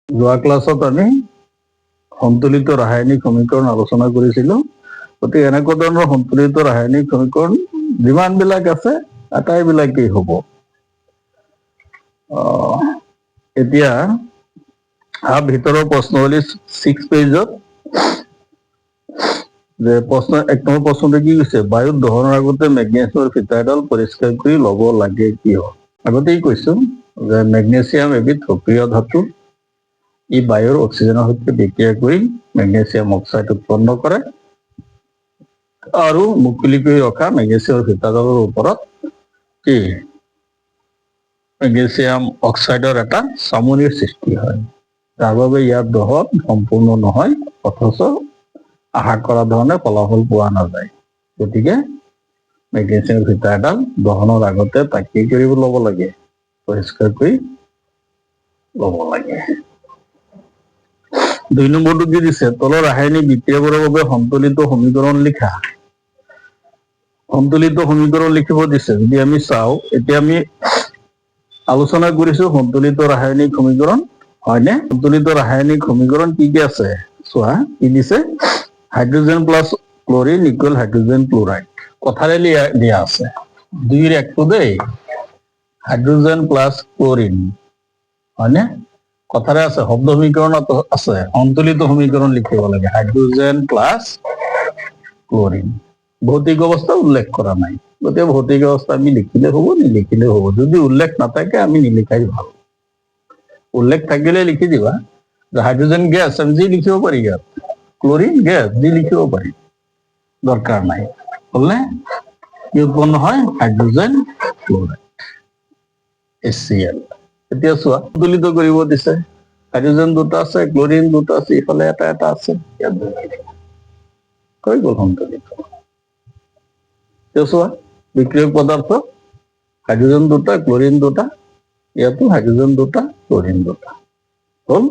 যোৱা ক্লাছত আমি সন্তুলিত ৰাসায়নিক সমীকৰণ আলোচনা কৰিছিলোঁ। গতিকে এনেকুৱা ধৰণৰ সন্তুলিত ৰাসায়নিক সমীকৰণ যিমানবিলাক আছে আটাইবিলাকেই হ'ব। এতিয়া ভিতৰৰ প্ৰশ্নৱলী 6 পেজত যে প্ৰশ্ন 1 নম্বৰ প্ৰশ্নটো কি কৈছে, বায়ুত দহনৰ আগতে মেগনেছিয়ামৰ ফিতা এডাল পৰিষ্কাৰ কৰি ল'ব লাগে কিয়? আগতেই কৈছো যে মেগনেছিয়াম এবিধ সক্ৰিয় ধাতু। ই বায়ুৰ অক্সিজেনৰ সৈতে বিক্ৰিয়া কৰি মেগনেছিয়াম অক্সাইড উৎপন্ন কৰে আৰু মুকলি কৰি ৰখা মেগনেছিয়ামৰ ফিতাডালৰ ওপৰত কি মেগনেছিয়াম অক্সাইডৰ এটা চামনিৰ সৃষ্টি হয়, যাৰ বাবে ইয়াৰ দহন সম্পূৰ্ণ নহয় অথচ আশা কৰা ধৰণে ফলাফল পোৱা নাযায়। গতিকে মেগনেছিয়ামৰ ফিতা এডাল দহনৰ আগতে তাক কি কৰিব ল'ব লাগে, পৰিষ্কাৰ কৰি ল'ব লাগে। 2 নম্বৰটো কি দিছে, তলৰ ৰাসায়নিক বিক্ৰিয়াবোৰৰ বাবে সন্তুলিত সমীকৰণ লিখা। সন্তুলিত সমীকৰণ লিখিব দিছে। যদি আমি চাওঁ, এতিয়া আমি আলোচনা কৰিছো সন্তুলিত ৰাসায়নিক সমীকৰণ, হয়নে? সন্তুলিত ৰাসায়নিক সমীকৰণ কি কি আছে চোৱা, কি দিছে, hydrogen plus chlorine equal hydrogen chloride. কথাৰে দিয়া আছে 2ৰ 1টো দেই, হাইড্ৰোজেন প্লাছ ক্লৰিন, হয়নে? কথাৰে আছে, শব্দ সমীকৰণত আছে, সন্তুলিত সমীকৰণ লিখিব লাগে হাইড্ৰোজেন প্লাছ ক্লৰিন। ভৌতিক অৱস্থা উল্লেখ কৰা নাই, গতিকে ভৌতিক অৱস্থা আমি লিখিলে হ'ব, নিলিখিলে হ'ব। যদি উল্লেখ নাথাকে আমি নিলিখাই ভাল। উল্লেখ থাকিলে লিখি দিবা যে হাইড্ৰোজেন গেছ, আমি যি লিখিব পাৰি, ইয়াত ক্লৰিন গেছ যি লিখিব পাৰি, দৰকাৰ নাই। হলনে? কি উৎপন্ন হয়? Hydrogen chloride, HCl। এতিয়া চোৱা, সন্তুলিত কৰিব দিছে, হাইড্ৰোজেন 2টা আছে, ক্লৰিন 2টা আছে, ইফালে এটা আছে, ইয়াত হৈ গ'ল সন্তুলিত। চোৱা, বিক্ৰিয়ক পদাৰ্থ হাইড্ৰোজেন 2টা, ক্লৰিন 2টা, ইয়াতো হাইড্ৰোজেন 2টা, ক্লৰিন 2টা হ'ল।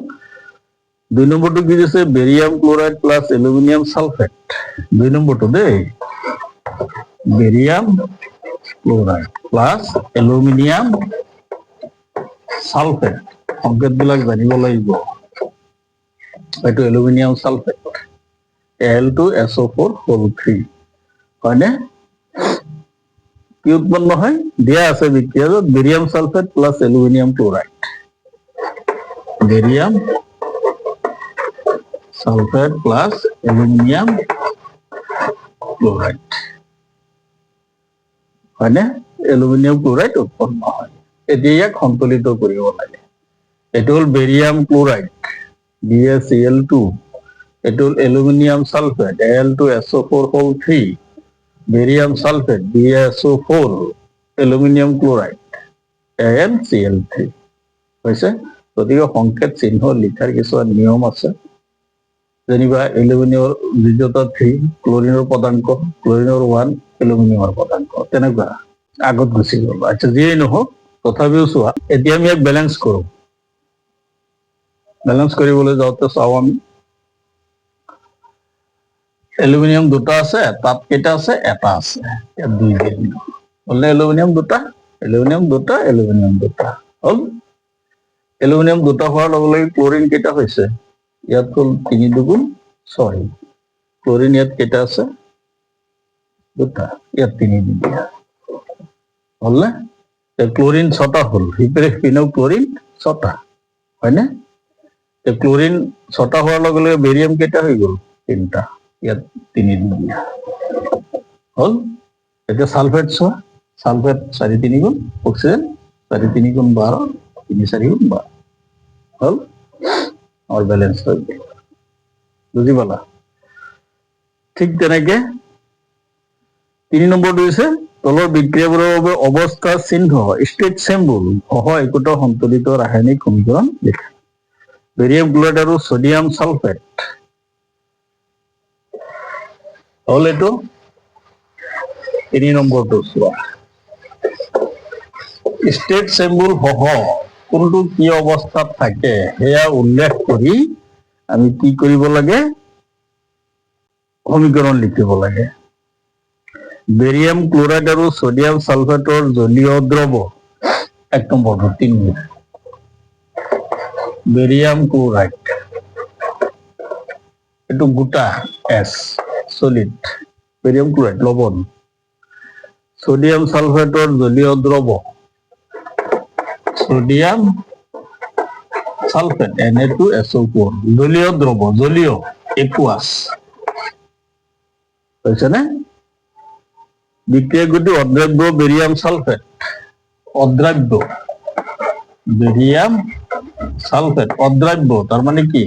2 নম্বৰটো কি দিছে, barium chloride plus aluminium sulphate. 2 নম্বৰটো দেই, barium chloride plus aluminium sulphate, সংকেতবিলাক জানিব লাগিব। এইটো এলুমিনিয়াম সালফেট, Al2SO4 হয়নে? কি উৎপন্ন হয়? দিয়া আছে বিক্রিয়াত barium sulphate plus aluminium chloride, barium sulphate plus aluminium chloride, হয়নে? অ্যালুমিনিয়াম ক্লোরাইড উৎপন্ন হয়। এতিয়া ইয়াক সন্তুলিত কৰিব লাগে। এইটো হল বেরিয়াম ক্লোরাইড BaCl2, এইটো হল aluminium sulphate Al2SO4 barium sulphate BaSO4, aluminium chloride AlCl3 হৈছে। গতিকে সংকেত চিহ্ন লিখাৰ কিছুমান নিয়ম আছে, যেনিবা এলুমিনিয়ামৰ দ্বিতীয়টা 3, ক্লোৰিনৰ পদাঙ্ক, ক্লোৰিনৰ 1, এলুমিনিয়ামৰ পদাঙ্ক, তেনেকুৱা আগত গুচি গ'ল। আচ্ছা, যিয়েই নহওক তথাপিও চোৱা, এতিয়া আমি ইয়াক বেলেঞ্চ কৰোঁ। বেলেঞ্চ কৰিবলৈ যাওঁতে চাওঁ, আমি এলুমিনিয়াম 2টা আছে, তাত কেইটা আছে? এটা আছে, ইয়াত 2 দিয়ে দিলো, হলনে? এলুমিনিয়াম 2টা, এলুমিনিয়াম 2টা, এলুমিনিয়াম 2টা হল। এলুমিনিয়াম 2টা হোৱাৰ লগে লগে ক্লোৰিন কেইটা হৈছে? ইয়াত হল 3 2 6, ক্লোৰিন ইয়াত কেইটা আছে? 2টা, ইয়াত 3 দি দিয়া, হলনে? ক্লোৰিন 6টা হল, সিপিনেও ক্লোৰিন 6টা, হয়নে? ক্লোৰিন 6টা হোৱাৰ লগে লগে বেৰিয়াম কেইটা হৈ গ'ল? 3টা, ইয়াত 3 দি দিয়া, হল। এতিয়া সালফেট চোৱা, সালফেট 4 3 গুণ, অক্সিজেন 4 3 গুণ 12, 3 4 গুণ 12 হল। আমার ব্যালেন্স হৈ গ'ল, বুজি পালা? ঠিক তেনেকে 3 নম্বৰটো হৈছে তলৰ বিক্ৰিয়াবোৰৰ বাবে অৱস্থা চিহ্ন ষ্টেট সিম্বল সহ একোটা সন্তুলিত ৰাসায়নিক সমীকৰণ লিখা। বেৰিয়াম ক্লোৰাইড আৰু সোডিয়াম সালফেট হল এইটো 3 নম্বৰটো চোৱা, ষ্টেট সিম্বল সহ কোনটো কি অৱস্থাত থাকে সেয়া উল্লেখ কৰি আমি কি কৰিব লাগে? সমীকৰণ লিখিব লাগে। বেৰিয়াম ক্লোৰাইড আৰু সোডিয়াম সালফেটৰ জলীয় দ্ৰৱ 1 নম্বৰটো 3 বেৰিয়াম ক্লোৰাইড এইটো গোটা এছ সলিড বেৰিয়াম ক্লোৰাইড লবণ সোডিয়াম সালফেটৰ জলীয় দ্ৰৱ সোডিয়াম সালফেট Na2SO4 জলীয় দ্রব জলীয় একুয়াস হয়েছে না বিক্রিয়াগুটি অদ্রাব্য বেরিয়াম সালফেট অদ্রাব্য বেরিয়াম সালফেট অদ্রাব্য তার মানে কি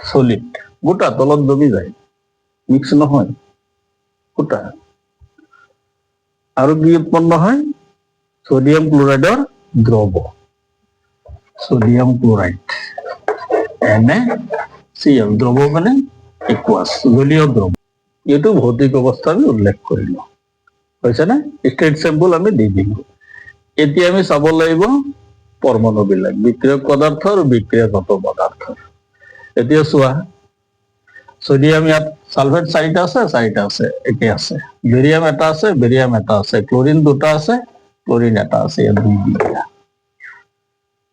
সলিড গোটা তলত দবি যায় মিক্স নহয় গোটা আৰু কি উৎপন্ন হয় সোডিয়াম ক্লোৰাইডৰ দ্ৰব সোডিয়াম ক্লোৰাইড NaCl দ্ৰব মানে একুয়াস জলীয় দ্ৰব এইটো ভৌতিক অৱস্থা আমি উল্লেখ কৰিলো হৈছে না ষ্টেট স্যাম্পল আমি দি দিলো এতিয়া আমি চাব লাগিব পৰমাণুবিলাক বিক্ৰিয়ক পদাৰ্থ আৰু বিক্ৰিয়াগত পদাৰ্থ এতিয়া চোৱা সোডিয়াম ইয়াত সালফেট চাৰিটা আছে একে আছে বেৰিয়াম এটা আছে বেৰিয়াম এটা আছে ক্লোৰিন দুটা আছে ক্লোৰিন এটা আছে ইয়াত দুই বিক্ৰিয়া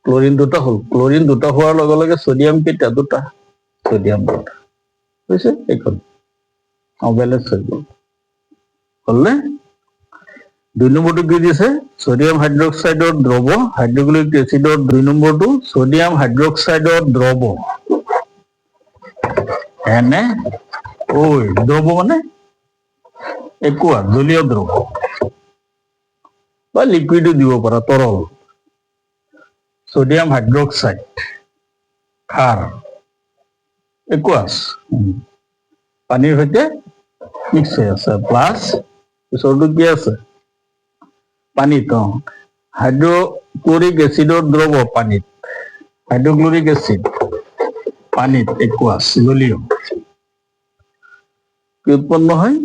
ক্লোরিন দুটা হল ক্লোরিন দুটা হওয়ার লগে লগে সোডিয়াম কেটা দুটা সোডিয়াম দুটা বুঝছে এখন ব্যালেন্স হয়ে গেল বললে দুই নম্বরটো কি দিছে সোডিয়াম হাইড্ৰোক্সাইডৰ দ্ৰৱ হাইড্ৰোক্লোৰিক এসিডৰ দুই নম্বৰটো সোডিয়াম হাইড্ৰোক্সাইডৰ দ্ৰৱ এনে ওই দ্ৰৱ মানে একুয়া জলীয় দ্ৰৱ বা লিকুইডও দিব পাৰা তৰল সোডিয়াম হাইড্ৰোক্সাইড ক্ষাৰ একুয়াস পানিৰ সৈতে মিক্স হয়ে আছে প্লাস পিছৰটো কি আছে পানীত হাইড্ৰোক্লোৰিক এসিডৰ দ্ৰৱ পানীত হাইড্ৰোক্লোৰিক এসিড পানীত একুয়াস জলীয় কি উৎপন্ন হয়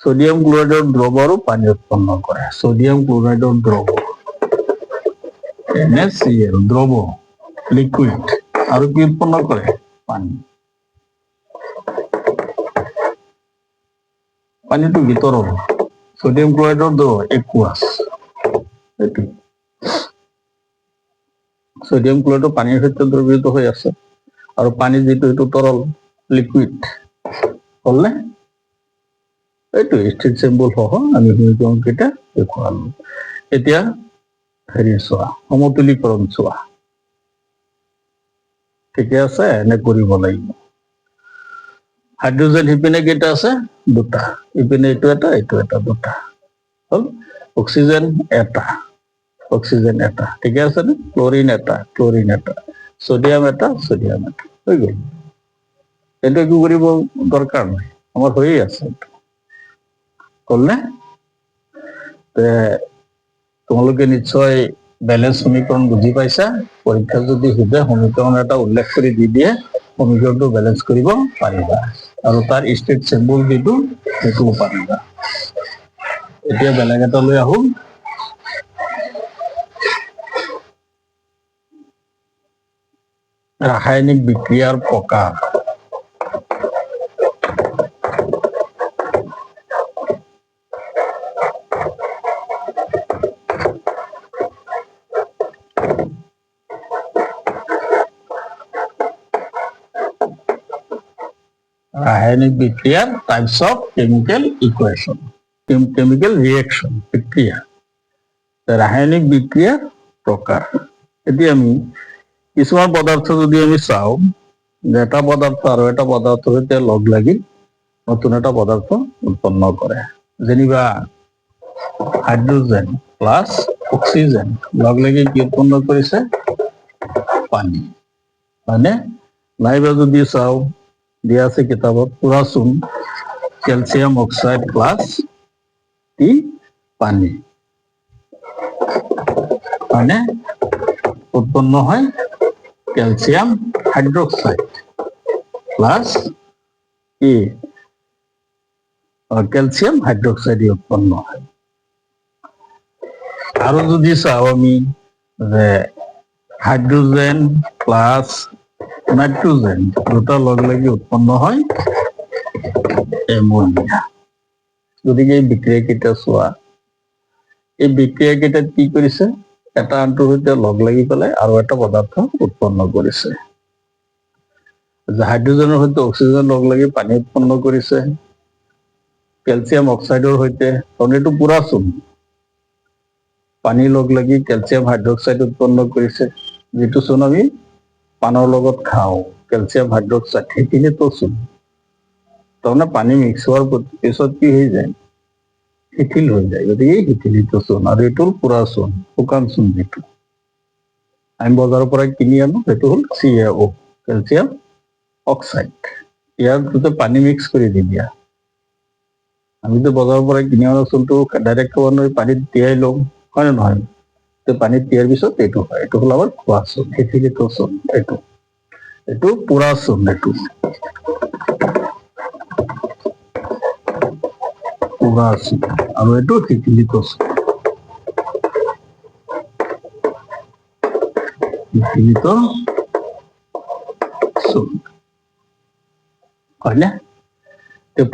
সোডিয়াম ক্লোৰাইডৰ দ্ৰৱ আৰু পানী উৎপন্ন কৰে সোডিয়াম ক্লোৰাইডৰ দ্ৰৱ NaCl দ্ৰব লিকুইড আৰ কি উৎপন্ন কৰে পানি পানিটো ভিতৰৰ সোডিয়াম ক্লোৰাইডৰ দ্ৰৱ একুয়াস এইটো সোডিয়াম ক্লোৰাইড পানীৰ সৈতে দ্ৰৱীভূত হৈ আছে আৰু পানী যেটো এইটো তৰল লিকুইড হলনে এইটো ষ্টেট সিম্বল সহ আমি সমীকৰণ কেইটা দেখুৱালো এতিয়া হেৰি চোৱা সমতুলীকৰণ চোৱা ঠিকে আছে এনে কৰিব লাগিব হাইড্ৰোজেন ইপিনে কেইটা আছে দুটা ইপিনে এইটো এটা দুটা হল অক্সিজেন এটা ঠিকে আছে নে ক্লোরিন এটা সোডিয়াম এটা হৈ গ'ল এইটো একো কৰিব দৰকাৰ নাই আমাৰ হৈয়ে আছে হলনে তোমালোকে নিশ্চয় ব্যালেন্স সমীকৰণ বুঝি পাইছা পৰীক্ষা যদি সুধে সমীকৰণ এটা উল্লেখ কৰি দি দিয়ে সমীকৰণটো ব্যালেন্স কৰিব পাৰিবা আৰু তাৰ ষ্টেট সিম্বল যেটো সেইটোও পাৰিবা এতিয়া বেলেগ এটা লৈ আহো ৰাসায়নিক বিক্ৰিয়াৰ প্ৰকাৰ রাসায়নিক বিক্রিয়ার types of chemical equation chemical reaction বিক্রিয়া রাসায়নিক বিক্রিয়ার প্রকার এতিয়া আমি কিছুমান পদার্থ যদি আমি চাও যে এটা পদার্থ আর এটা পদার্থ সৈতে লগ লাগি নতুন এটা পদার্থ উৎপন্ন করে যেনিবা হাইড্রোজেন প্লাস অক্সিজেন লগ লাগি কি উৎপন্ন করেছে পানি মানে নাইবা যদি চাও দিয়া আছে কিতাবত পুরাচুন ক্যালসিয়াম অক্সাইড প্লাস টি পানি মানে উৎপন্ন হয় calcium hydroxide plus E calcium hydroxide উৎপন্ন হয় আরো যদি চাও আমি যে হাইড্রোজেন প্লাস নাইট্রোজেন দুটা লগ লাগি উৎপন্ন হয় এমোনিয়া গতিকে এই বিক্রিয়া কেইটা চোৱা এই বিক্ৰিয়া কেইটাত কি কৰিছে এটা আনটোৰ সৈতে লগ লাগি পেলাই আৰু এটা পদাৰ্থ উৎপন্ন কৰিছে। হাইড্ৰজেনৰ সৈতে অক্সিজেন লগ লাগি পানী উৎপন্ন কৰিছে। কেলছিয়াম অক্সাইডৰ সৈতে, কাৰণ এইটো পুৰা চূণ, পানী লগ লাগি কেলছিয়াম হাইড্ৰক্সাইড উৎপন্ন কৰিছে, যিটো চূণ আমি পানৰ লগত খাওঁ। কেলছিয়াম হাইড্ৰক্সাইড সেইখিনিতো চূণ। তাৰমানে পানী মিক্স হোৱাৰ পিছত কি হৈ যায়, শিথিল হৈ যায়, গতিকে এই শিথিলিত চূণ। আৰু এইটো হ'ল পুৰা চূণ, শুকান চূণ যিটো আমি বজাৰৰ পৰা কিনি আনো, সেইটো হ'ল CaO, কেলছিয়াম অক্সাইড। ইয়াৰ ভিতৰত পানী মিক্স কৰি দি দিয়া। আমিতো বজাৰৰ পৰা কিনি অনা চূণটো ডাইৰেক্ট খাব নোৱাৰি, পানীত তিয়াই লওঁ, হয় নে নহয়? পানীত তিয়াৰ পিছত এইটো হয়, এইটো হ'ল আমাৰ খোৱা চূণ, শিথিলিত চূণ। এইটো পুৰা চূণ, এইটো পুৰা চূণ, আৰু এইটো শিথিলিত চূণ। শিথিলিত চূণ, হয়নে?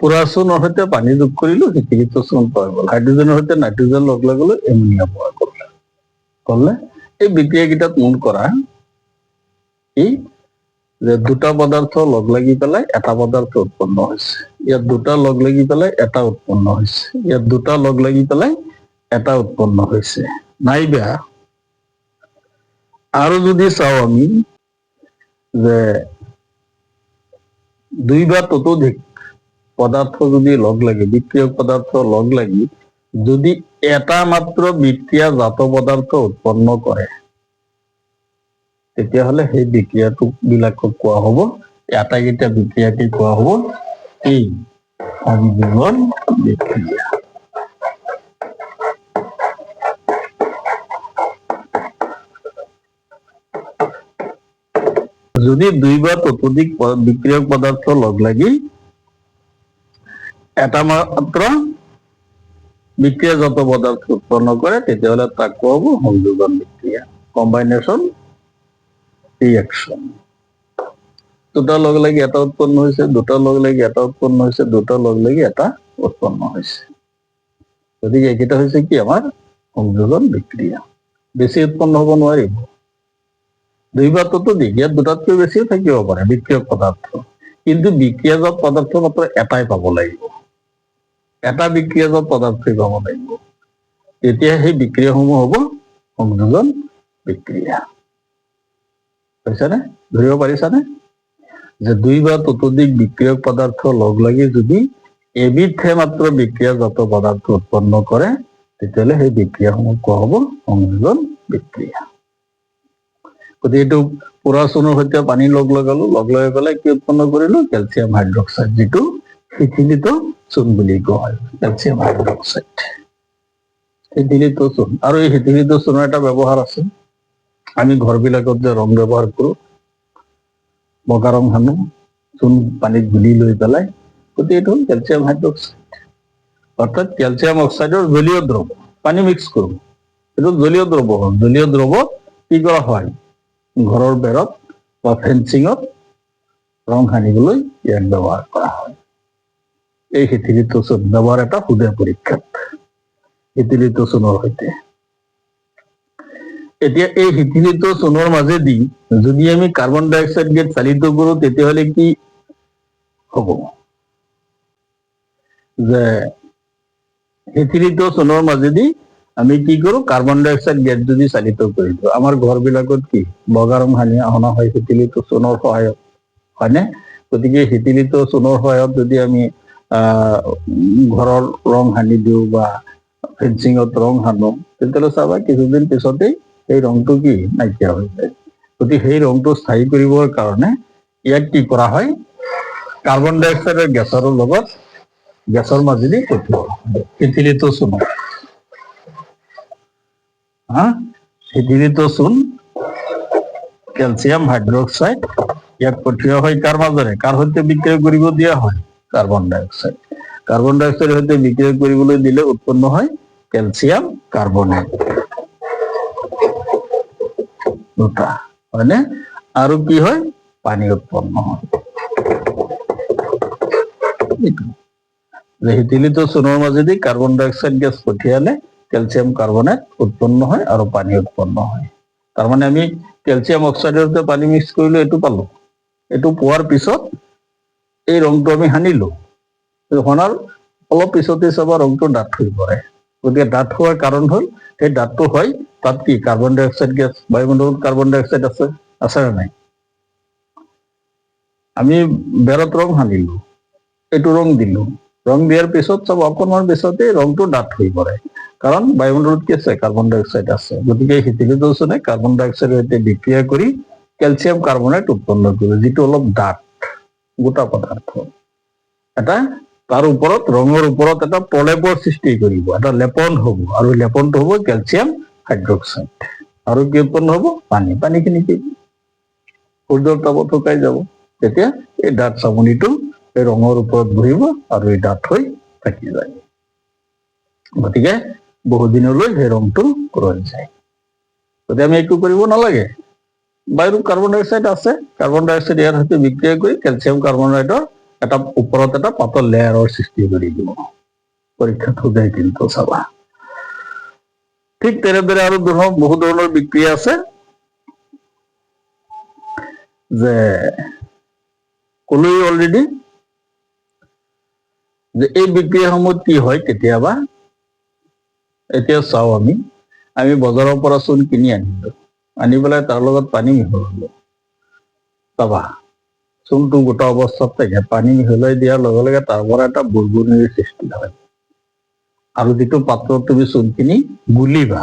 পুৰা চূণৰ সৈতে পানী যোগ কৰিলো, শিথিলিত চূণ পোৱা গ'ল। হাইড্ৰজেনৰ সৈতে নাইট্ৰজেন লগ লগালো, এমনিয়া পোৱা গ'ল। ক'লে এই বিক্ৰিয়াকেইটাত মূল কৰা কি যে দুটা পদাৰ্থ লগ লাগি পেলাই এটা পদাৰ্থ উৎপন্ন হৈছে। ইয়াত দুটা লগ লাগি পেলাই এটা উৎপন্ন হৈছে। ইয়াত দুটা লগ লাগি পেলাই এটা উৎপন্ন হৈছে। নাইবা আৰু যদি চাওঁ আমি যে দুই বা ততোধিক পদাৰ্থ যদি লগ লাগি, বিক্ৰিয়ক পদাৰ্থ লগ লাগি যদি এটা মাত্ৰ বিক্ৰিয়াজাত পদাৰ্থ উৎপন্ন কৰে, তেতিয়াহ'লে সেই বিক্ৰিয়াটো বিলাকক কোৱা হ'ব, আটাইকেইটা বিক্ৰিয়াকে কোৱা হ'ব এই সংযোজন বিক্ৰিয়া। যদি দুই বা ততোধিক বিক্ৰিয়ক পদাৰ্থ লগ লাগি এটা মাত্ৰ বিক্ৰিয়াজাত পদাৰ্থ উৎপন্ন কৰে, তেতিয়াহ'লে তাক কোৱা হ'ব সংযোজন বিক্ৰিয়া, কম্বাইনেশ্যন ৰিয়েকশ্যন। দুটা লগ লাগি এটা উৎপন্ন হৈছে, দুটা লগ লাগি এটা উৎপন্ন হৈছে, দুটা লগ লাগি এটা উৎপন্ন হৈছে। গতিকে এইকেইটা হৈছে কি আমাৰ সংযোজন বিক্ৰিয়া। বেছি উৎপন্ন হ'ব নোৱাৰিব। দুই বা ততোধিক, ইয়াত দুটাতকৈ বেছিও থাকিব পাৰে বিক্ৰিয়ক পদাৰ্থ, কিন্তু বিক্ৰিয়াজাত পদাৰ্থ মাত্ৰ এটাই পাব লাগিব, এটা বিক্ৰিয়াজাত পদাৰ্থই পাব লাগিব। তেতিয়া সেই বিক্ৰিয়াসমূহ হ'ব সংযোজন বিক্ৰিয়া। পাইছানে? ধৰিব পাৰিছানে? যে দুই বা ততোধিক বিক্ৰিয়ক পদাৰ্থ লগ লাগি যদি এবিধহে মাত্ৰ বিক্ৰিয়াজাত পদাৰ্থ উৎপন্ন কৰে, তেতিয়াহ'লে সেই বিক্ৰিয়াসমূহ কোৱা হ'ব সংযোজন বিক্ৰিয়া। গতিকে এইটো পুৰা চূণৰ সৈতে পানী লগ লগালো, লগ লগাই পেলাই কি উৎপন্ন কৰিলো, কেলছিয়াম হাইড্ৰক্সাইড, যিটো শিথিলিত চূণ বুলি কোৱা হয়, কেলছিয়াম হাইড্ৰক্সাইড, শিথিলিত চূণ। আৰু এই শিথিলিত চূণৰ এটা ব্যৱহাৰ আছে। আমি ঘৰবিলাকত যে ৰং ব্যৱহাৰ কৰো, বগা ৰং সানো, চূণ পানীত গুলি লৈ পেলাই, গতিকে এইটো হ'ল কেলছিয়াম হাইড্ৰক্সাইড, অৰ্থাৎ কেলছিয়াম অক্সাইডৰ জলীয় দ্ৰৱ। পানী মিক্স কৰো, এইটো জলীয় দ্ৰৱ হ'ল। জলীয় দ্ৰৱত কি কৰা হয়, ঘৰৰ বেৰত বা ফেন্সিঙত ৰং সানিবলৈ ইয়াক ব্যৱহাৰ কৰা হয়। এই শিথিলিত চূণ ব্যৱহাৰ এটা সুদে পৰীক্ষাত শিথিলিত চূণৰ সৈতে। এতিয়া এই শিথিলিত চূণৰ মাজেদি যদি আমি কাৰ্বন ডাই অক্সাইড গেছ চালিত কৰো, তেতিয়াহ'লে কি হ'ব, যে শিথিলিত চূণৰ মাজেদি আমি কি কৰো, কাৰ্বন ডাই অক্সাইড গেছ যদি চালিত কৰি দিওঁ, আমাৰ ঘৰবিলাকত কি বগা ৰং সানি অনা হয় শিথিলিত চূণৰ সহায়ত, হয়নে? গতিকে শিথিলিত চূণৰ সহায়ত যদি আমি ঘৰৰ ৰং সানি দিওঁ বা ফেন্সিঙত ৰং সানো, তেতিয়াহ'লে চাবা কিছুদিন পিছতেই সেই ৰংটো কি নাইকিয়া হৈ যায়। গতিকে সেই ৰংটো স্থায়ী কৰিবৰ কাৰণে ইয়াক কি কৰা হয়, কাৰ্বন ডাই অক্সাইডৰ গেছৰ লগত গেছৰ মাজেদি পঠিওৱা হয় শিথিলিত চূণত। শিথিলিত চূণ, কেলছিয়াম হাইড্ৰক্সাইড, ইয়াক পঠিওৱা হয় কাৰ মাজেৰে, কাৰ সৈতে বিক্ৰিয়া কৰিব দিয়া হয়, কাৰ্বন ডাই অক্সাইড। কাৰ্বন ডাই অক্সাইডৰ সৈতে বিক্ৰিয়া কৰিবলৈ দিলে উৎপন্ন হয় কেলছিয়াম কাৰ্বনেট, দুটা, হয়নে? আৰু কি হয়, পানী উৎপন্ন হয়। শিথিলিত চূণৰ মাজেদি কাৰ্বন ডাই অক্সাইড গেছ পঠিয়ালে ক্যালসিয়াম কাৰ্বনেট উৎপন্ন হয় আৰু পানী উৎপন্ন হয়। তাৰমানে আমি ক্যালসিয়াম অক্সাইডৰ সৈতে পানী মিক্স কৰিলো, এইটো পালো। এইটো পোৱাৰ পিছত এই ৰংটো আমি সানিলো, সনাৰ অলপ পিছতে চাবা ৰংটো ডাঠ হৈ পৰে। গতিকে ডাঠ হোৱাৰ কাৰণ হ'ল সেই ডাঠটো হয় তাত কি কাৰ্বন ডাই অক্সাইড গেছ, বায়ুমণ্ডলত কাৰ্বন ডাই অক্সাইড আছে নে নাই? আমি বেৰত ৰং সানিলো, এইটো ৰং দিলো, ৰং দিয়াৰ পিছত চাব অকণমান পিছতে ৰংটো ডাঠ হৈ পৰে, কাৰণ বায়ুমণ্ডলত কি আছে কাৰ্বন ডাই অক্সাইড আছে। গতিকে হিটিলিডোজনে কাৰ্বন ডাই অক্সাইডৰ সৈতে বিক্ৰিয়া কৰি ক্যালসিয়াম কাৰ্বনেট উৎপন্ন কৰিব, যিটো অলপ ডাঠ গোটা পদাৰ্থ। এটা তাৰ ওপৰত ৰঙৰ ওপৰত এটা প্ৰলেপৰ সৃষ্টি কৰিব, এটা লেপন হ'ব, আৰু লেপনটো হ'ব ক্যালসিয়াম হাইড্ৰক্সাইড। আৰু কি উৎপন্ন হ'ব? পানী। পানীখিনি কি সূৰ্যৰ তাপত শুকাই যাব, তেতিয়া এই ডাঠ চামনিটো এই ৰঙৰ ওপৰত বহিব আৰু এই ডাঠ হৈ থাকি যায়। গতিকে বহুদিনলৈ সেই ৰংটো ৰৈ যায়। গতিকে আমি একো কৰিব নালাগে, বায়ুত কাৰ্বন ডাই অক্সাইড আছে, কাৰ্বন ডাই অক্সাইড ইয়াৰ সৈতে বিক্ৰিয়া কৰি ক্যালসিয়াম কাৰ্বনেটৰ এটা ওপৰত এটা পাতল লেয়াৰৰ সৃষ্টি কৰি দিব। পৰীক্ষাত সোধে কিন্তু চাবা। ঠিক তেনেদৰে আৰু বহু ধৰণৰ বিক্ৰিয়া আছে, যে ক'লোৱেই অলৰেডি যে এই বিক্ৰিয়াসমূহত কি হয় কেতিয়াবা, এতিয়া চাওঁ আমি বজাৰৰ পৰা চূণ কিনি আনিলো, আনি পেলাই তাৰ লগত পানী মিহলালো। চাবা চূণটো গোটা অৱস্থাত থাকে, পানী মিহলাই দিয়াৰ লগে লগে তাৰ পৰা এটা বুৰবুৰিৰ সৃষ্টি হয়। আৰু যিটো পাত্ৰত তুমি চূণখিনি গুলিবা,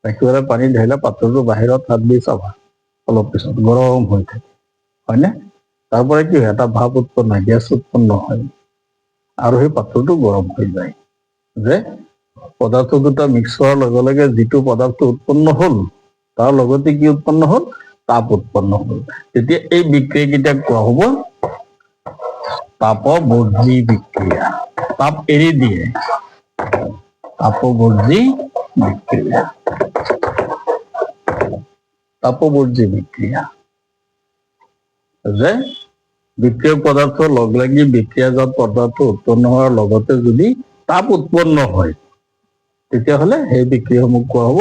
একেবাৰে পানী ঢালিলে পাত্ৰটো বাহিৰত হাত দি চাবা, অলপ পিছত গৰম হৈ থাকে, হয়নে? তাৰ পৰা কি হয়, এটা ভাপ উৎপন্ন হয়, গেছ উৎপন্ন হয়, আৰু সেই পাত্ৰটো গৰম হৈ যায়। যে পদাৰ্থ দুটা মিক্স হোৱাৰ লগে লগে যিটো পদাৰ্থ উৎপন্ন হ'ল, তাৰ লগতে কি উৎপন্ন হ'ল? তাপ উৎপন্ন হ'ল। তেতিয়া এই বিক্ৰিয়াকেইটাক কোৱা হ'ব তাপবৰ্জী বিক্ৰিয়া। তাপ এৰি দিয়ে, তাপবৰ্জী বিক্রিয়া। তাপবর্জী বিক্রিয়া যে বিক্রিয়ক পদার্থ লগ লাগি বিক্রিয়াজাত পদার্থ উৎপন্ন হওয়ার লগতে যদি তাপ উৎপন্ন হয় তেতিয়াহ'লে সেই বিক্রিয়াসমূহ কোৱা হ'ব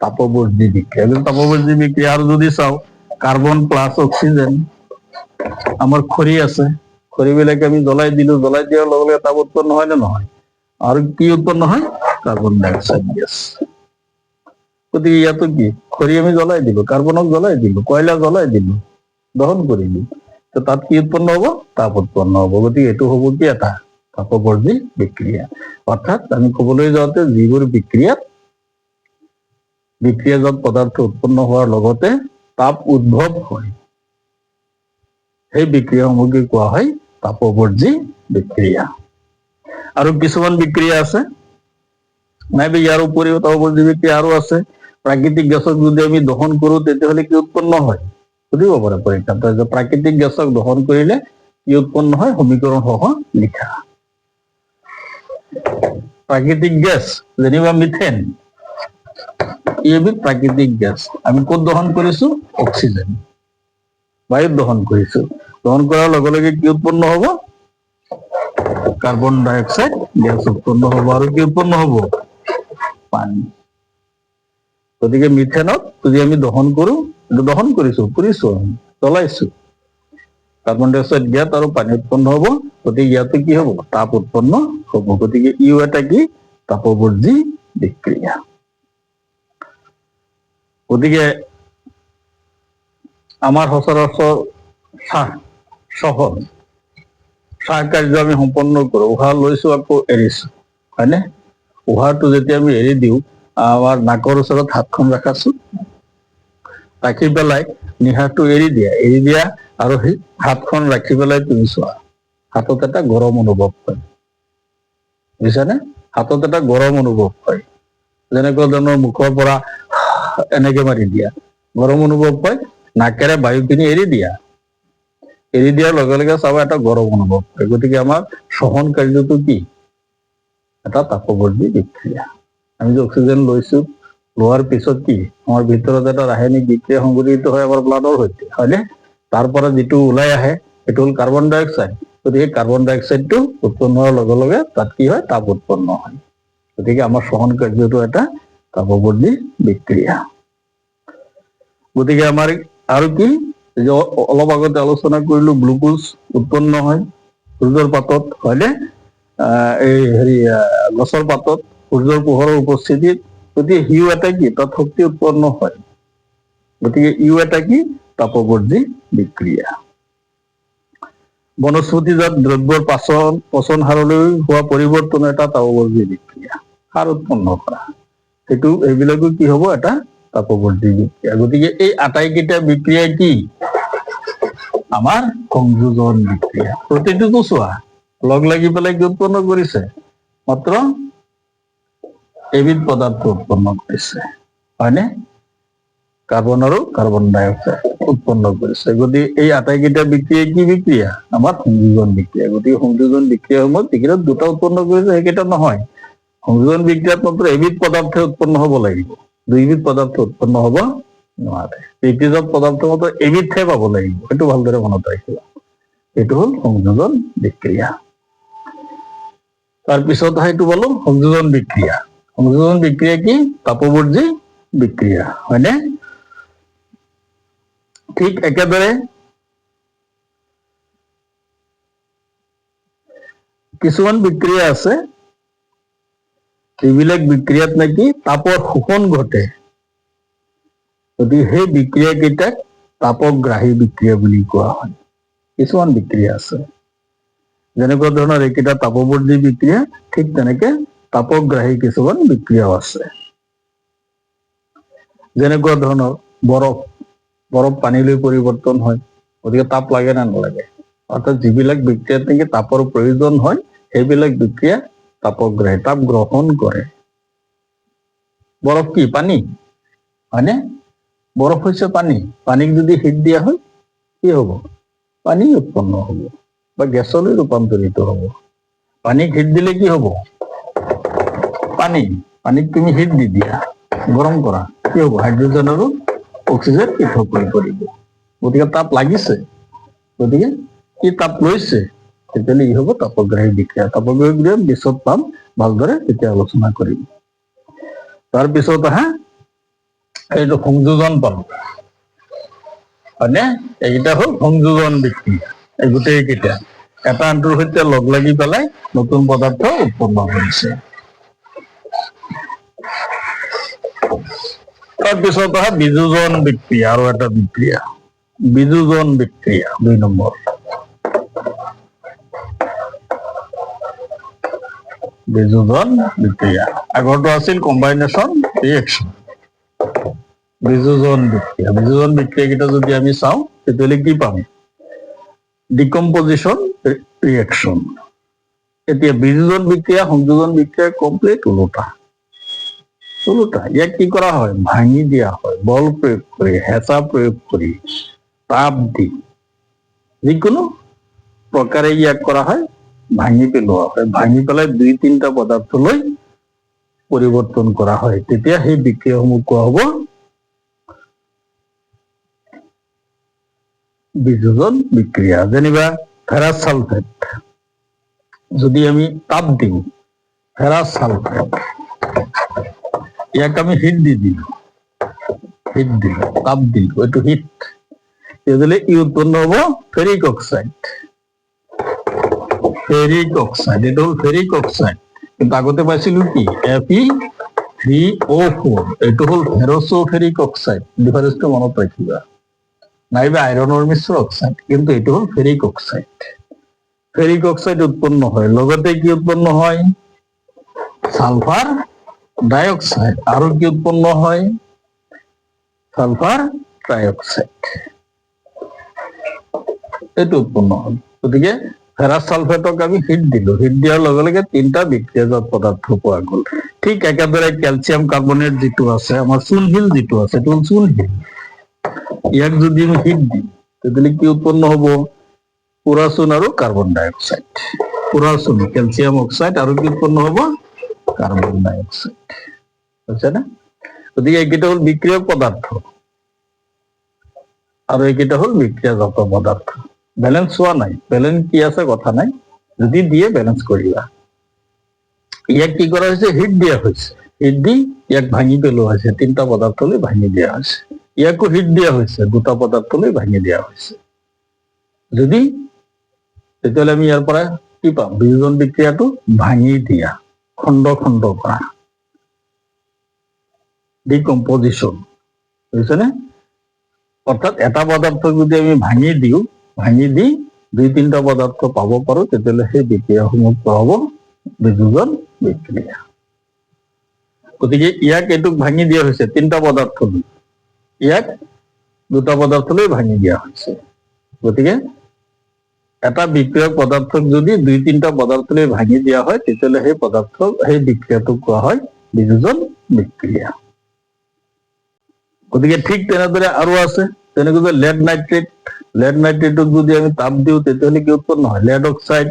তাপবৰ্জী বিক্ৰিয়া। তাপবৰ্জী বিক্ৰিয়া আৰু যদি চাওঁ কাৰ্বন প্লাছ অক্সিজেন, আমাৰ খৰি আছে, খৰিবিলাকে আমি জ্বলাই দিলো, জ্বলাই দিয়াৰ লগে লগে তাপ উৎপন্ন হয় নে নহয়? আৰু কি উৎপন্ন হয়? কাৰ্বন ডাই অক্সাইড গেছ। গতিকে ইয়াতো কি খৰি আমি জ্বলাই দিলো, কাৰ্বনক জ্বলাই দিলো, কয়লা জ্বলাই দিলো, দহন কৰিলো, তো তাত কি উৎপন্ন হ'ব? তাপ উৎপন্ন হ'ব। গতিকে এইটো হ'ব কি এটা তাপবৰ্জী বিক্ৰিয়া। অৰ্থাৎ আমি ক'বলৈ যাওঁতে যিবোৰ বিক্ৰিয়াত বিক্ৰিয়াজাত পদাৰ্থ উৎপন্ন হোৱাৰ লগতে তাপ উদ্ভৱ হয় সেই বিক্ৰিয়াসমূহকে কোৱা হয় তাপবৰ্জী বিক্ৰিয়া। আৰু কিছুমান বিক্ৰিয়া আছে, নাইবা ইয়াৰ উপৰিও তাপবৰ্জী বিক্ৰিয়া আৰু আছে। প্ৰাকৃতিক গেছক যদি আমি দহন কৰো তেতিয়াহ'লে কি উৎপন্ন হয়? সুধিব পাৰে পৰীক্ষাত যে প্ৰাকৃতিক গেছক দহন কৰিলে কি উৎপন্ন হয়? সমীকৰণ সহ লিখা। প্ৰাকৃতিক গেছ যেনিবা মিথেন, ই এবিধ প্ৰাকৃতিক গেছ। আমি ক'ত দহন কৰিছো? অক্সিজেন, বায়ুত দহন কৰিছো। দহন কৰাৰ লগে লগে কি উৎপন্ন হ'ব? কাৰ্বন ডাই অক্সাইড গেছ উৎপন্ন হ'ব। আৰু কি উৎপন্ন হ'ব? পানী। গতিকে মিথেনক যদি আমি দহন কৰো, দহন কৰিছো, পুৰিছো, জ্বলাইছো, কাৰ্বন ডাই অক্সাইড গেছ আৰু পানী উৎপন্ন হ'ব। গতিকে ইয়াতে কি হ'ব? তাপ উৎপন্ন হ'ব। গতিকে ইও এটা কি তাপবৰ্জী বিক্ৰিয়া। গতিকে আমাৰ সচৰাচৰ চাহ কাৰ্য আমি সম্পন্ন কৰো, উশাহ লৈছো আকৌ এৰিছো, হয়নে? উশাহটো যেতিয়া আমি এৰি দিওঁ, আমাৰ নাকৰ ওচৰত হাতখন ৰাখাচোন, ৰাখি পেলাই নিশাহটো এৰি দিয়া আৰু সেই হাতখন ৰাখি পেলাই তুমি চোৱা, হাতত এটা গৰম অনুভৱ হয়, বুজিছানে? হাতত এটা গৰম অনুভৱ হয়, যেনেকুৱা ধৰণৰ মুখৰ পৰা এনেকে মাৰি দিয়া, গৰম অনুভৱ হয়। নাকেৰে বায়ুখিনি এৰি দিয়াৰ লগে লগে চাবা এটা গৰম অনুভৱ হয়। গতিকে আমাৰ শ্বসন কাৰ্যটো কি? এটা তাপবৰ্জী বিক্ৰিয়া। আমি যে অক্সিজেন লৈছো, লোৱাৰ পিছত কি আমাৰ ভিতৰত এটা ৰাসায়নিক বিক্ৰিয়া সংঘটিত হয় আমাৰ ব্লাডৰ সৈতে, হয়নে? তাৰ পৰা যিটো ওলাই আহে সেইটো হ'ল কাৰ্বন ডাই অক্সাইড। গতিকে কাৰ্বন ডাই অক্সাইডটো উৎপন্ন হোৱাৰ লগে লগে তাত কি হয়? তাপ উৎপন্ন হয়। গতিকে আমাৰ শ্বসন কাৰ্যটো এটা তাপবৰ্ধী বিক্ৰিয়া। গতিকে আমাৰ আৰু কি যে অলপ আগতে আলোচনা কৰিলো, গ্লুকোজ উৎপন্ন হয় সূৰ্যৰ পাতত, হয়নে? এই গছৰ পাতত সূৰ্যৰ পোহৰৰ উপস্থিতিত। গতিকে ইউ এটা কি, তাত শক্তি উৎপন্ন হয়। গতিকে ইউ এটা কি, তাপবৰ্ধী বিক্ৰিয়া। বনস্পতিজাত দ্ৰব্যৰ পচন সাৰলৈ হোৱা পৰিৱৰ্তন এটা তাপবৰ্ধী বিক্ৰিয়া, সাৰ উৎপন্ন কৰা, এইবিলাকো কি হব, এটা তাপবৰ্ধী বিক্ৰিয়া। গতিকে এই আটাইকেইটা বিক্ৰিয়া কি, আমাৰ সংযোজন বিক্ৰিয়া। প্ৰতিটোতো চোৱা লগ লাগি পেলাই কি উৎপন্ন কৰিছে, মাত্ৰ এবিধ পদাৰ্থ উৎপন্ন কৰিছে, হয়নে? কাৰ্বন আৰু কাৰ্বন ডাই অক্সাইড উৎপন্ন কৰিছে। গতিকে এই আটাইকেইটা বিক্ৰিয়া কি বিক্ৰিয়া, আমাৰ সংযোজন বিক্ৰিয়া। গতিকে সংযোজন বিক্ৰিয়াৰ সময়ত যিকেইটা দুটা উৎপন্ন কৰিছে সেইকেইটা নহয়। সংযোজন বিক্ৰিয়াত মাত্ৰ এবিধ পদাৰ্থে উৎপন্ন হব লাগিব, দুইবিধ পদাৰ্থ উৎপন্ন হব নোৱাৰে। বিক্ৰিয়জাত পদাৰ্থ মাত্ৰ এবিধহে পাব লাগিব, সেইটো ভালদৰে মনত ৰাখিবা। এইটো হল সংযোজন বিক্ৰিয়া। তাৰপিছত সেইটো পালো সংযোজন বিক্ৰিয়া। সংযোজন বিক্ৰিয়া কি, তাপবৰ্ধী বিক্ৰিয়া, হয়নে? ঠিক একেদৰে কিছুমান বিক্ৰিয়া আছে, এইবিলাক বিক্ৰিয়াত নেকি তাপৰ শোষণ ঘটে। গতিকে সেই বিক্ৰিয়া কেইটাক তাপগ্ৰাহী বিক্ৰিয়া বুলি কোৱা হয়। কিছুমান বিক্ৰিয়া আছে, যেনেকুৱা ধৰণৰ এইকেইটা তাপবৰ্ধী বিক্ৰিয়া, ঠিক তেনেকে তাপগ্ৰাহী কিছুমান বিক্ৰিয়াও আছে। যেনেকুৱা ধৰণৰ বৰফ পানীলৈ পৰিৱৰ্তন হয়, গতিকে তাপ লাগে না নালাগে? অৰ্থাৎ যিবিলাক বিক্ৰিয়াত নেকি তাপৰ প্ৰয়োজন হয় সেইবিলাক বিক্ৰিয়া তাপগ্ৰাহী, তাপ গ্ৰহণ কৰে। বৰফ কি, পানী, হয়নে? বৰফ হৈছে পানী, পানীক যদি হিট দিয়া হয় কি হব, পানী উৎপন্ন হব বা গেছলৈ ৰূপান্তৰিত হব। পানীক হিট দিলে কি হব, পানীক তুমি হিট দি দিয়া, গৰম কৰা, কি হব, হাইড্ৰজেন আৰু অক্সিজেন পৃথক হৈ পৰিব। গতিকে তাপ লাগিছে, গতিকে কি তাপ লৈছে, তেতিয়াহ'লে ই হব তাপগ্ৰাহী বিক্ৰিয়া। তাপগ্ৰাহী বিক্ৰিয়া পিছত পাম, ভালদৰে তেতিয়া আলোচনা কৰিম। তাৰপিছত এইটো সংযোজন পালো, হয়নে? এইকেইটা হল সংযোজন বিক্ৰিয়া। এই গোটেইকেইটা এটা আনটোৰ সৈতে লগ লাগি পেলাই নতুন পদাৰ্থ উৎপন্ন কৰিছে। তাৰপিছত বিযোজন বিক্ৰিয়া, আৰু এটা বিক্ৰিয়া, বিযোজন বিক্ৰিয়া 2 নম্বৰ। বিযোজন বিক্ৰিয়া, আগৰটো আছিল কম্বাইনেশ্যন ৰিয়েকশ্যন। বিযোজন বিক্ৰিয়া, বিযোজন বিক্ৰিয়া কেইটা যদি আমি চাওঁ তেতিয়াহ'লে কি পাম, ডিকম্পজিশ্যন ৰিয়েকশ্যন। এতিয়া বিযোজন বিক্ৰিয়া সংযোজন বিক্ৰিয়া কমপ্লিট ওলোটা। ইয়াক কি কৰা হয়, ভাঙি দিয়া হয়, বল প্ৰয়োগ কৰি, হেঁচা প্ৰয়োগ কৰি, তাপ দি, যিকোনো প্ৰকাৰে ইয়াক কৰা হয়, ভাঙি পেলোৱা হয়। ভাঙি পেলাই 2-3টা পদাৰ্থলৈ পৰিৱৰ্তন কৰা হয়, তেতিয়া সেই বিক্ৰিয়াসমূহ কোৱা হব বিযোজন বিক্ৰিয়া। যেনিবা ফেৰাছ ছালফেট যদি আমি তাপ দিওঁ, ফেৰাছ ছালফেট ইয়াক আমি হিট দি দিলো, তাপ দিলো, এইটো হিট, তেতিয়াহ'লে ই উৎপন্ন হব ফেৰিক অক্সাইড। এইটো হল ফেৰিক অক্সাইড। কিন্তু আগতে পাইছিলো কি, Fe3O4, এইটো হল ফেৰচফেৰিক অক্সাইড। ডিফাৰেন্সটো মনত ৰাখিবা, নাইবা আইৰনৰ মিশ্ৰ অক্সাইড, কিন্তু এইটো হল ফেৰিক অক্সাইড। ফেৰিক অক্সাইড উৎপন্ন হয়, লগতে কি উৎপন্ন হয়, সালফাৰ ডাইঅক্সাইড, আৰু কি উৎপন্ন হয়, সালফাৰ ট্ৰাইঅক্সাইড, এইটো উৎপন্ন হল। গতিকে ফেৰাছ ছালফেটক আমি হিট দিলো, হিট দিয়াৰ লগে লগে 3টা বিক্ৰিয়াজাত পদাৰ্থ পোৱা গল। ঠিক একেদৰে কেলছিয়াম কাৰ্বনেট যিটো আছে, আমাৰ চূণশিল যিটো আছে, এইটো হল চূণশিল। ইয়াক যদি আমি হিট দিম তেতিয়াহ'লে কি উৎপন্ন হব, পুৰাচুন আৰু কাৰ্বন ডাই অক্সাইড। পুৰাচুন কেলছিয়াম অক্সাইড, আৰু কি উৎপন্ন হব, কাৰ্বন ডাই অক্সাইড, বুজিছে না? গতিকে এইকেইটা হল বিক্রিয়ক পদার্থ আর এইকেইটা হল বিক্রিয়াজাত পদার্থ। ব্যালেন্স হওয়া নাই, ব্যালেন্স কি আছে কথা নাই, যদি দিয়ে ব্যালেন্স করিবা। ইয়াক কি কৰা হৈছে, হিট দিয়া হৈছে। হিট দি ইয়াক ভাঙি পেলোৱা হৈছে, তিনিটা পদাৰ্থলৈ ভাঙি দিয়া হৈছে। ইয়াকো হিট দিয়া হৈছে, দুটা পদাৰ্থলৈ ভাঙি দিয়া হৈছে। যদি তেতিয়াহ'লে আমি ইয়াৰ পৰা কি পাম, বিয়োজন বিক্ৰিয়াটো ভাঙি দিয়া, খণ্ড খণ্ড কৰা, ডিকম্পজিশ্যন, বুজিছেনে? অৰ্থাৎ এটা পদাৰ্থক যদি আমি ভাঙি দিওঁ, ভাঙি দি দুই তিনিটা পদাৰ্থ পাব পাৰো, তেতিয়াহ'লে সেই বিক্ৰিয়াসমূহ পোৱা হ'ব বিয়োজন বিক্ৰিয়া। গতিকে ইয়াক এইটোক ভাঙি দিয়া হৈছে তিনিটা পদাৰ্থ, ইয়াক দুটা পদাৰ্থলৈ ভাঙি দিয়া হৈছে। গতিকে এটা বিক্ৰিয়ক পদাৰ্থক যদি দুই তিনিটা পদাৰ্থলৈ ভাঙি দিয়া হয়, তেতিয়াহ'লে সেই বিক্ৰিয়াটোক কোৱা হয় বিয়োজন বিক্ৰিয়া। গতিকে ঠিক তেনেদৰে আৰু আছে, তেনেকৈ লেড নাইট্ৰেটক যদি আমি তাপ দিওঁ, তেতিয়াহ'লে কি উৎপন্ন হয়, লেড অক্সাইড,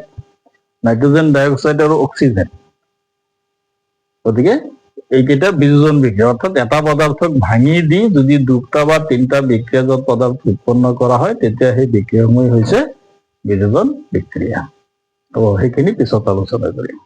নাইট্ৰজেন ডাইঅক্সাইড আৰু অক্সিজেন। গতিকে এইকেইটা বিয়োজন বিক্ৰিয়া, অৰ্থাৎ এটা পদাৰ্থক ভাঙি দি যদি দুটা বা তিনিটা বিক্ৰিয়াজাত পদাৰ্থ উৎপন্ন কৰা হয়, তেতিয়া সেই বিক্ৰিয়াসমূহ হৈছে বিয়োজন বিক্ৰিয়া। তো সেইখিনি পিছত আলোচনা কৰিম।